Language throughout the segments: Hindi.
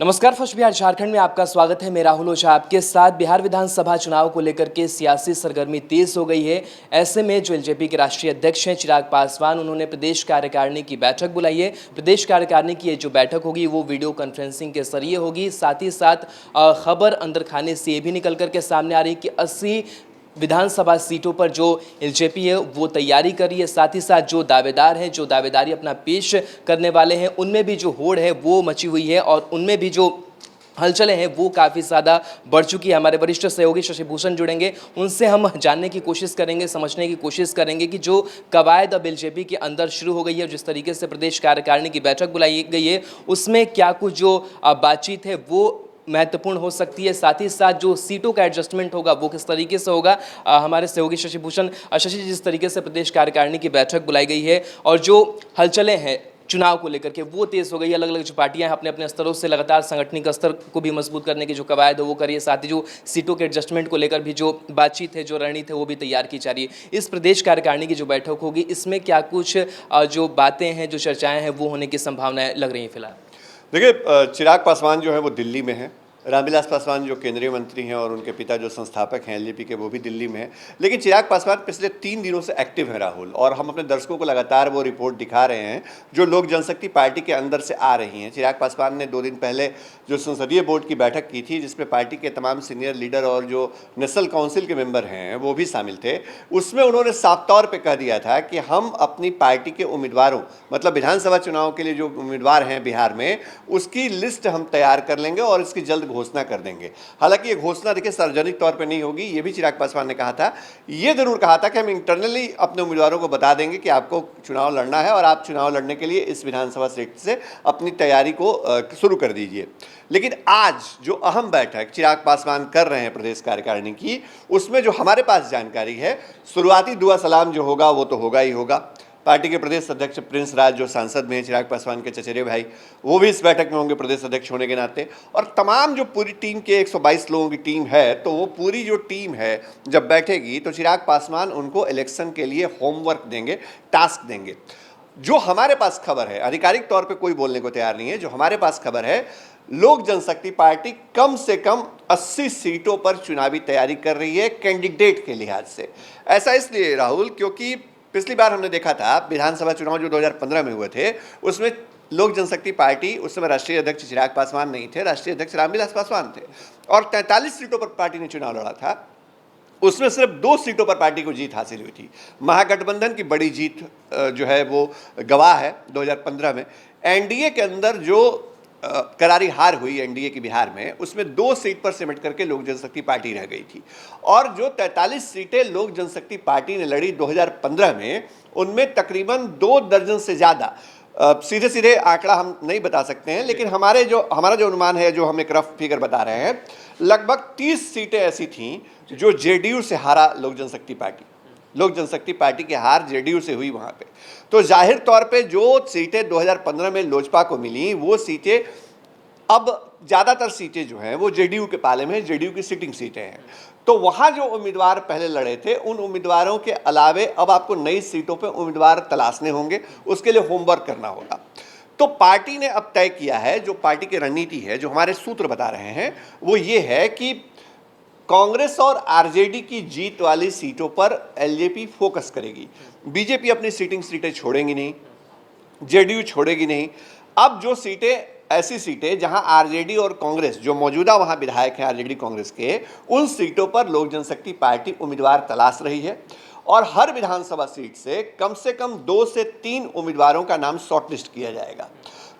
नमस्कार। फर्स्ट बिहार झारखंड में आपका स्वागत है। मैं राहुल ओझा आपके साथ। बिहार विधानसभा चुनाव को लेकर के सियासी सरगर्मी तेज हो गई है। ऐसे में जो एलजेपी के राष्ट्रीय अध्यक्ष हैं चिराग पासवान, उन्होंने प्रदेश कार्यकारिणी की बैठक बुलाई है। प्रदेश कार्यकारिणी की ये जो बैठक होगी वो वीडियो कॉन्फ्रेंसिंग के जरिए होगी। साथ ही साथ खबर अंदर खाने से ये भी निकल करके सामने आ रही है कि 80 विधानसभा सीटों पर जो एलजेपी है वो तैयारी कर रही है। साथ ही साथ जो दावेदार हैं, जो दावेदारी अपना पेश करने वाले हैं, उनमें भी जो होड़ है वो मची हुई है और उनमें भी जो हलचलें हैं वो काफ़ी ज़्यादा बढ़ चुकी है। हमारे वरिष्ठ सहयोगी शशि भूषण जुड़ेंगे, उनसे हम जानने की कोशिश करेंगे, समझने की कोशिश करेंगे कि जो कवायद अब एलजेपी के अंदर शुरू हो गई है, जिस तरीके से प्रदेश कार्यकारिणी की बैठक बुलाई गई है, उसमें क्या कुछ जो बातचीत है वो महत्वपूर्ण हो सकती है। साथ ही साथ जो सीटों का एडजस्टमेंट होगा वो किस तरीके से होगा। हमारे सहयोगी शशि भूषण, शशि जी, जिस तरीके से प्रदेश कार्यकारिणी की बैठक बुलाई गई है और जो हलचलें हैं चुनाव को लेकर के वो तेज़ हो गई है। अलग अलग जो पार्टियां हैं अपने अपने स्तरों से लगातार संगठनिक स्तर को भी मजबूत करने की जो कवायद है वो करिए। साथ ही जो सीटों के एडजस्टमेंट को लेकर भी जो बातचीत है, जो रणनीति है वो भी तैयार की जा रही है। इस प्रदेश कार्यकारिणी की जो बैठक होगी इसमें क्या कुछ जो बातें हैं, जो चर्चाएं हैं वो होने की संभावनाएं लग रही हैं फिलहाल? देखिए, चिराग पासवान जो है वो दिल्ली में है। रामविलास पासवान जो केंद्रीय मंत्री हैं और उनके पिता जो संस्थापक हैं एलजेपी के, वो भी दिल्ली में हैं। लेकिन चिराग पासवान पिछले 3 दिनों से एक्टिव है राहुल, और हम अपने दर्शकों को लगातार वो रिपोर्ट दिखा रहे हैं जो लोक जनशक्ति पार्टी के अंदर से आ रही हैं। चिराग पासवान ने 2 दिन पहले जो संसदीय बोर्ड की बैठक की थी, जिसमें पार्टी के तमाम सीनियर लीडर और जो नेशनल काउंसिल के मेंबर हैं वो भी शामिल थे, उसमें उन्होंने साफ तौर पर कह दिया था कि हम अपनी पार्टी के उम्मीदवारों, मतलब विधानसभा चुनाव के लिए जो उम्मीदवार हैं बिहार में, उसकी लिस्ट हम तैयार कर लेंगे और इसकी जल्द घोषणा कर देंगे। हालांकि ये घोषणा देखिए सार्वजनिक तौर पे नहीं होगी, ये भी चिराग पासवान ने कहा था। ये जरूर कहा था कि हम इंटरनली अपने उम्मीदवारों को बता देंगे कि आपको चुनाव लड़ना है और आप चुनाव लड़ने के लिए इस विधानसभा सीट से अपनी तैयारी को शुरू कर दीजिए। लेकिन आज जो अहम बैठक चिराग पासवान कर रहे हैं प्रदेश कार्यकारिणी की, उसमें जो हमारे पास जानकारी है, शुरुआती दुआ सलाम जो होगा वो तो होगा ही होगा। पार्टी के प्रदेश अध्यक्ष प्रिंस राज जो सांसद में हैं, चिराग पासवान के चचेरे भाई, वो भी इस बैठक में होंगे प्रदेश अध्यक्ष होने के नाते। और तमाम जो पूरी टीम के 122 लोगों की टीम है, तो वो पूरी जो टीम है जब बैठेगी तो चिराग पासवान उनको इलेक्शन के लिए होमवर्क देंगे, टास्क देंगे। जो हमारे पास खबर है, आधिकारिक तौर पर कोई बोलने को तैयार नहीं है, जो हमारे पास खबर है, लोक जनशक्ति पार्टी कम से कम 80 सीटों पर चुनावी तैयारी कर रही है कैंडिडेट के लिहाज से। ऐसा इसलिए राहुल, क्योंकि पिछली बार हमने देखा था विधानसभा चुनाव जो 2015 में हुए थे, उसमें लोक जनशक्ति पार्टी, उस समय राष्ट्रीय अध्यक्ष चिराग पासवान नहीं थे, राष्ट्रीय अध्यक्ष रामविलास पासवान थे, और 43 सीटों पर पार्टी ने चुनाव लड़ा था। उसमें सिर्फ 2 सीटों पर पार्टी को जीत हासिल हुई थी। महागठबंधन की बड़ी जीत जो है वो गवाह है 2015 में। एनडीए के अंदर जो करारी हार हुई एनडीए की बिहार में, उसमें 2 सीट पर सिमट करके लोक जनशक्ति पार्टी रह गई थी। और जो 43 सीटें लोक जनशक्ति पार्टी ने लड़ी 2015 में, उनमें तकरीबन 2 दर्जन से ज़्यादा, सीधे सीधे आंकड़ा हम नहीं बता सकते हैं, लेकिन हमारा जो अनुमान है, जो हम एक रफ फिगर बता रहे हैं, लगभग 30 सीटें ऐसी थीं जो जेडीयू से हारा लोक जनशक्ति पार्टी। लोक जनशक्ति पार्टी की हार जेडीयू से हुई वहाँ पे। तो जाहिर तौर पे जो सीटें 2015 में लोजपा को मिली, वो सीटें अब ज़्यादातर सीटें जो हैं वो जेडीयू के पाले में, जेडीयू की सिटिंग सीटें हैं। तो वहाँ जो उम्मीदवार पहले लड़े थे, उन उम्मीदवारों के अलावे अब आपको नई सीटों पे उम्मीदवार तलाशने होंगे, उसके लिए होमवर्क करना होगा। तो पार्टी ने अब तय किया है, जो पार्टी की रणनीति है, जो हमारे सूत्र बता रहे हैं, वो ये है कि कांग्रेस और आरजेडी की जीत वाली सीटों पर एलजेपी फोकस करेगी। बीजेपी अपनी सिटिंग सीटें छोड़ेंगी नहीं, जेडीयू छोड़ेगी नहीं। अब जो सीटें, ऐसी सीटें जहां आरजेडी और कांग्रेस, जो मौजूदा वहां विधायक हैं आरजेडी कांग्रेस के, उन सीटों पर लोक जनशक्ति पार्टी उम्मीदवार तलाश रही है। और हर विधानसभा सीट से कम 2 से 3 उम्मीदवारों का नाम शॉर्टलिस्ट किया जाएगा।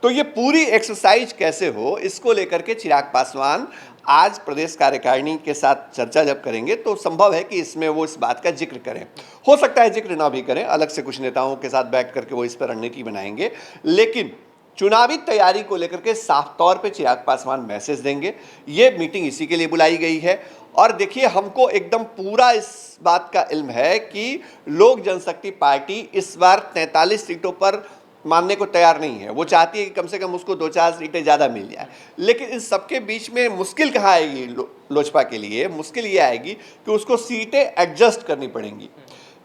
तो ये पूरी एक्सरसाइज कैसे हो, इसको लेकर के चिराग पासवान आज प्रदेश कार्यकारिणी के साथ चर्चा जब करेंगे, तो संभव है कि इसमें वो इस बात का जिक्र करें। हो सकता है जिक्र ना भी करें, अलग से कुछ नेताओं के साथ बैठ करके वो इस पर रणनीति बनाएंगे। लेकिन चुनावी तैयारी को लेकर के साफ तौर पे चिराग पासवान मैसेज देंगे। ये मीटिंग इसी के लिए बुलाई गई है। और देखिए, हमको एकदम पूरा इस बात का इल्म है कि लोक जनशक्ति पार्टी इस बार 43 सीटों पर मानने को तैयार नहीं है। वो चाहती है कि कम से कम उसको 2-4 सीटें ज़्यादा मिल जाए। लेकिन इस सबके बीच में मुश्किल कहाँ आएगी लोजपा के लिए? मुश्किल ये आएगी कि उसको सीटें एडजस्ट करनी पड़ेंगी,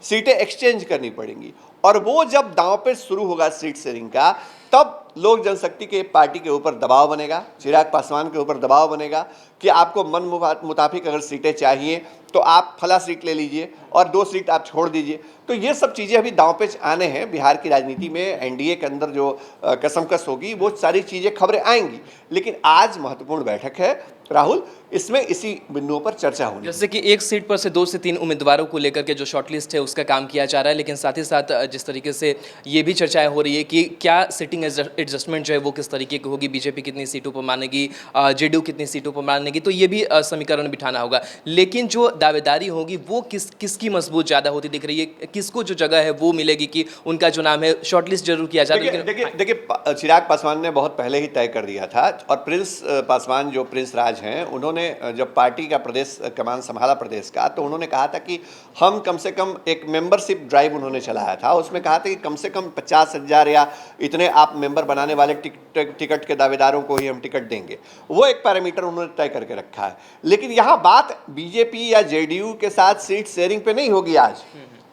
सीटें एक्सचेंज करनी पड़ेंगी। और वो जब दांव पे शुरू होगा सीट शेयरिंग का, तब लोक जनशक्ति के पार्टी के ऊपर दबाव बनेगा, चिराग पासवान के ऊपर दबाव बनेगा कि आपको मन मुताबिक अगर सीटें चाहिए तो आप फला सीट ले लीजिए और 2 सीट आप छोड़ दीजिए। तो ये सब चीज़ें अभी दांव पे आने हैं। बिहार की राजनीति में एनडीए के अंदर जो कसमकस होगी वो सारी चीज़ें खबरें आएंगी, लेकिन आज महत्वपूर्ण बैठक है राहुल, इसमें इसी बिंदुओं पर चर्चा होगी। जैसे कि एक सीट पर से 2 से 3 उम्मीदवारों को लेकर के जो शॉर्टलिस्ट है उसका काम किया जा रहा है, लेकिन साथ ही साथ जिस तरीके से ये भी चर्चाएं हो रही है कि क्या सीटिंग एडजस्टमेंट जो है वो किस तरीके की होगी, बीजेपी कितनी सीटों पर मानेगी, जेडीयू कितनी सीटों पर मानेगी, तो ये भी समीकरण बिठाना होगा। लेकिन जो दावेदारी होगी वो किसकी मजबूत ज़्यादा होती दिख रही है, किसको जो जगह है वो मिलेगी कि उनका जो नाम है शॉर्टलिस्ट जरूर किया जाए। देखिए चिराग पासवान ने बहुत पहले ही तय कर दिया था और प्रिंस पासवान जो प्रिंस राज हैं उन्होंने जब पार्टी का प्रदेश कमान संभाला प्रदेश का, तो उन्होंने कहा था कि हम कम से कम एक मेंबरशिप ड्राइव उन्होंने चलाया था, उसमें कहा था कि कम से कम 50,000 या इतने आप मेंबर बनाने वाले टिकट के दावेदारों को ही हम टिकट देंगे। वो एक पैरामीटर उन्होंने तय करके रखा है। लेकिन यहाँ बात बीजेपी या जेडीयू के साथ सीट शेयरिंग पे नहीं होगी। आज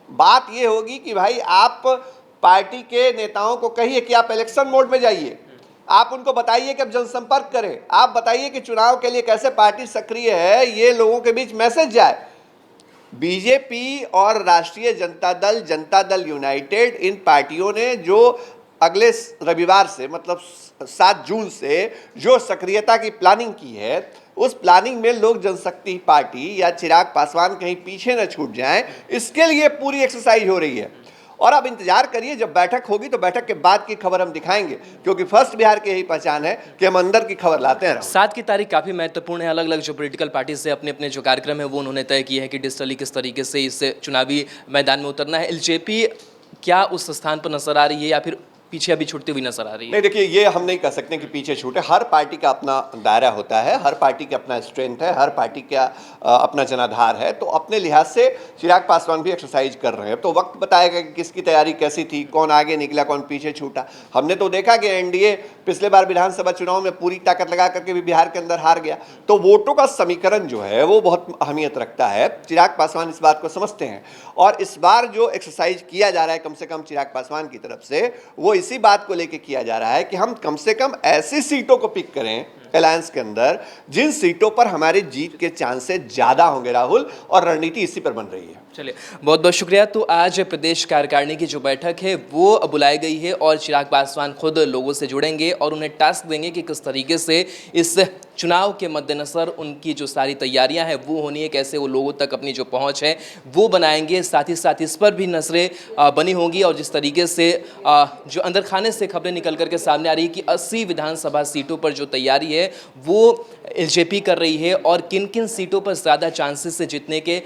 बात ये होगी कि भाई आप पार्टी के नेताओं को कहिए कि आप इलेक्शन मोड में जाइए, आप उनको बताइए कि अब जनसंपर्क करें, आप बताइए कि चुनाव के लिए कैसे पार्टी सक्रिय है, ये लोगों के बीच मैसेज जाए। बीजेपी और राष्ट्रीय जनता दल यूनाइटेड, इन पार्टियों ने जो अगले रविवार से मतलब 7 जून से जो सक्रियता की प्लानिंग की है, उस प्लानिंग में लोक जनशक्ति पार्टी या चिराग पासवान कहीं पीछे न छूट जाएं, इसके लिए पूरी एक्सरसाइज हो रही है। और अब इंतजार करिए, जब बैठक होगी तो बैठक के बाद की खबर हम दिखाएंगे, क्योंकि फर्स्ट बिहार की यही पहचान है कि हम अंदर की खबर लाते हैं। 7 की तारीख काफ़ी महत्वपूर्ण है। अलग अलग जो पॉलिटिकल पार्टी से अपने अपने जो कार्यक्रम है वो उन्होंने तय किए हैं कि डिजिटली किस तरीके से इस चुनावी मैदान में उतरना है। एलजेपी क्या उस स्थान पर नजर आ रही है या फिर पीछे अभी छूटती हुई नजर आ रही है? नहीं, देखिए ये हम नहीं कह सकते कि पीछे छूटे। हर पार्टी का अपना दायरा होता है, हर पार्टी का अपना स्ट्रेंथ है, हर पार्टी का अपना जनाधार है। तो अपने लिहाज से चिराग पासवान भी एक्सरसाइज कर रहे हैं, तो वक्त बताएगा कि किसकी तैयारी कैसी थी, कौन आगे निकला, कौन पीछे छूटा। हमने तो देखा कि एनडीए पिछले बार विधानसभा चुनाव में पूरी ताकत लगा करके भी बिहार के अंदर हार गया। तो वोटों का समीकरण जो है वो बहुत अहमियत रखता है। चिराग पासवान इस बात को समझते हैं और इस बार जो एक्सरसाइज किया जा रहा है कम से कम चिराग पासवान की तरफ से, वो इसी बात को लेकर किया जा रहा है कि हम कम से कम ऐसी सीटों को पिक करें अलायंस के अंदर जिन सीटों पर हमारे जीत के चांसेस ज्यादा होंगे राहुल, और रणनीति इसी पर बन रही है। चलिए, बहुत बहुत शुक्रिया। तो आज प्रदेश कार्यकारिणी की जो बैठक है वो बुलाई गई है और चिराग पासवान खुद लोगों से जुड़ेंगे और उन्हें टास्क देंगे कि किस तरीके से इस चुनाव के मद्देनजर उनकी जो सारी तैयारियां हैं वो होनी है, कैसे वो लोगों तक अपनी जो पहुंच है वो बनाएंगे। साथ ही साथ इस पर भी नजरें बनी होंगी और जिस तरीके से जो अंदर खाने से खबरें निकल करके सामने आ रही है कि 80 विधानसभा सीटों पर जो तैयारी है वो एलजेपी कर रही है और किन किन सीटों पर ज़्यादा चांसेस से जीतने के,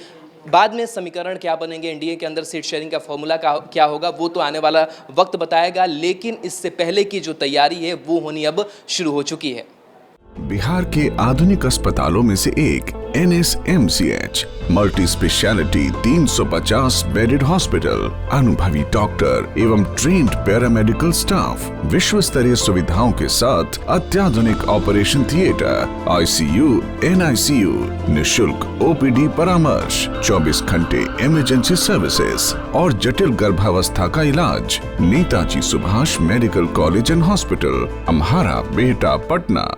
बाद में समीकरण क्या बनेंगे, एनडीए के अंदर सीट शेयरिंग का फॉर्मूला क्या होगा, वो तो आने वाला वक्त बताएगा। लेकिन इससे पहले की जो तैयारी है वो होनी अब शुरू हो चुकी है। बिहार के आधुनिक अस्पतालों में से एक NSMCH multi speciality 350 bedded hospital, अनुभवी डॉक्टर एवं ट्रेन्ड पैरामेडिकल स्टाफ, विश्व स्तरीय सुविधाओं के साथ अत्याधुनिक ऑपरेशन थिएटर, ICU, NICU, निशुल्क OPD परामर्श, 24 घंटे इमरजेंसी सर्विसेज और जटिल गर्भावस्था का इलाज। Netaji Subhash medical college and hospital, Amhara, Bihta, Patna.